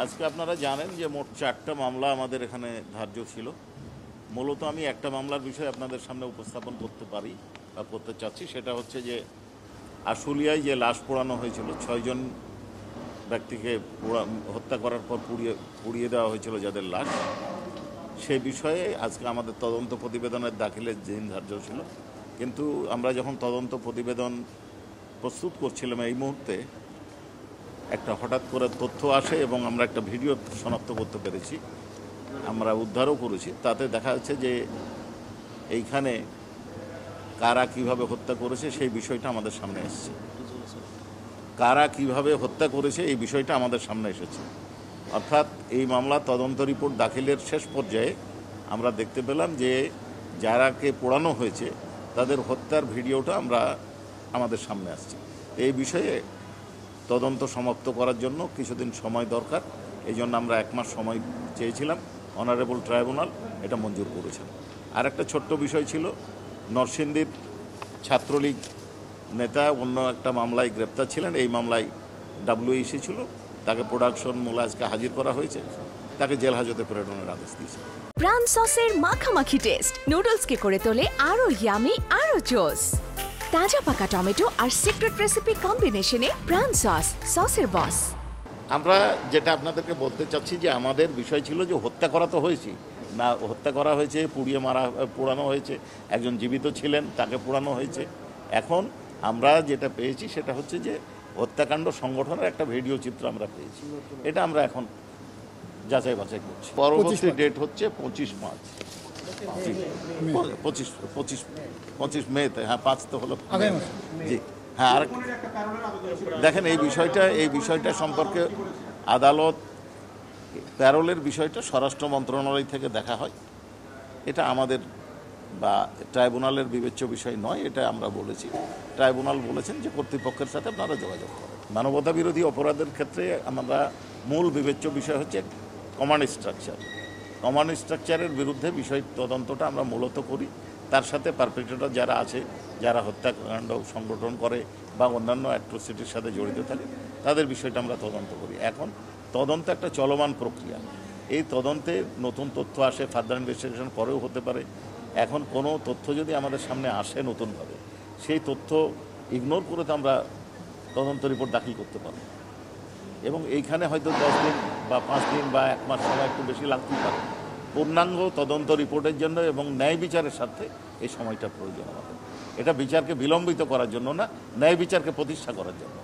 আজকে আপনারা জানেন যে মোট 4টা মামলা আমাদের এখানে ধার্য ছিল। মূলত আমি একটা মামলার বিষয় আপনাদের সামনে উপস্থাপন করতে পারি বা করতে চাচ্ছি, সেটা হচ্ছে যে আশুলিয়ায় যে লাশ পোড়ানো হয়েছিল, 6 জন ব্যক্তিকে হত্যা করার পর পুড়িয়ে দেওয়া হয়েছিল যাদের লাশ, সেই বিষয়ে আজকে আমাদের তদন্ত প্রতিবেদনের দাখিলের দিন ধার্য ছিল। কিন্তু আমরা যখন তদন্ত প্রতিবেদন প্রস্তুত করছিলাম এই মুহূর্তে একটা হঠাৎ করে তথ্য আসে এবং আমরা একটা ভিডিও শনাক্ত করতে পেরেছি, আমরা উদ্ধারও করেছি। তাতে দেখা যাচ্ছে যে এইখানে কারা কিভাবে হত্যা করেছে সেই বিষয়টা আমাদের সামনে এসেছে। কারা কিভাবে হত্যা করেছে এই বিষয়টা আমাদের সামনে এসেছে। অর্থাৎ এই মামলা তদন্ত রিপোর্ট দাখিলের শেষ পর্যায়ে আমরা দেখতে পেলাম যে যারাকে পোড়ানো হয়েছে তাদের হত্যার ভিডিওটা আমাদের সামনে আসছে। এই বিষয়ে তদন্ত সমাপ্ত করার জন্য কিছুদিন সময় দরকার, এই জন্য আমরা 1 মাস সময় চেয়েছিলাম। অনারেবল ট্রাইব্যুনাল এটা মঞ্জুর করেছেন। আর একটা ছোট্ট বিষয় ছিল, নরসিংদীর ছাত্রলীগ নেতা অন্য একটা মামলায় গ্রেপ্তার ছিলেন, এই মামলায় WEC ছিল, তাকে প্রোডাকশন মূলে আজকে হাজির করা হয়েছে, তাকে জেল হাজতে প্রেরণের আদেশ দিয়েছে। প্রাণ সসের মাখামাখি টেস্ট নুডলসকে করে তোলে আরো ইয়ামি আরো জোস। তাজা পাকা টমেটো আর সিক্রেট রেসিপি কম্বিনেশনে প্রাণ সসের বস। আমরা যেটা আপনাদেরকে বলতে চাচ্ছি যে আমাদের বিষয় ছিল যে হত্যা করা তো হয়েছে না, হত্যা করা হয়েছে, পোড়ানো হয়েছে, একজন জীবিত ছিলেন তাকে পোড়ানো হয়েছে। এখন আমরা যেটা পেয়েছি সেটা হচ্ছে যে হত্যাকাণ্ড সংগঠনের একটা ভিডিও চিত্র আমরা পেয়েছি, এটা আমরা এখন যাচাই বাছাই করছি। পরবর্তী ডেট হচ্ছে 25 মেতে। হ্যাঁ, 5 তো হলো জি। হ্যাঁ, আর দেখেন এই বিষয়টা সম্পর্কে আদালত প্যারোলের বিষয়টা স্বরাষ্ট্র মন্ত্রণালয় থেকে দেখা হয়, এটা আমাদের বা ট্রাইব্যুনালের বিবেচ্য বিষয় নয়, এটা আমরা বলেছি। ট্রাইব্যুনাল বলেছেন যে কর্তৃপক্ষের সাথে আপনারা যোগাযোগ করেন। মানবতা বিরোধী অপরাধের ক্ষেত্রে আমরা মূল বিবেচ্য বিষয় হচ্ছে কমান্ড স্ট্রাকচার। কমান্ড স্ট্রাকচারের বিরুদ্ধে বিষয় তদন্তটা আমরা মূলত করি, তার সাথে পারপেট্রেটর যারা আছে, যারা হত্যাকাণ্ড সংগঠন করে বা অন্যান্য অ্যাট্রোসিটির সাথে জড়িত থাকে, তাদের বিষয়টা আমরা তদন্ত করি। এখন তদন্ত একটা চলমান প্রক্রিয়া, এই তদন্তে নতুন তথ্য আসে, ফার্দার ইনভেস্টিগেশন পরেও হতে পারে। এখন কোনো তথ্য যদি আমাদের সামনে আসে নতুনভাবে, সেই তথ্য ইগনোর করে তো আমরা তদন্ত রিপোর্ট দাখিল করতে পারব, এবং এইখানে হয়তো 10 দিন বা 5 দিন বা 1 মাস সময় একটু বেশি লাগতেই পারে। পূর্ণাঙ্গ তদন্ত রিপোর্টের জন্য এবং ন্যায় বিচারের স্বার্থে এই সময়টা প্রয়োজন আমাদের। এটা বিচারকে বিলম্বিত করার জন্য না, ন্যায় বিচারকে প্রতিষ্ঠা করার জন্য।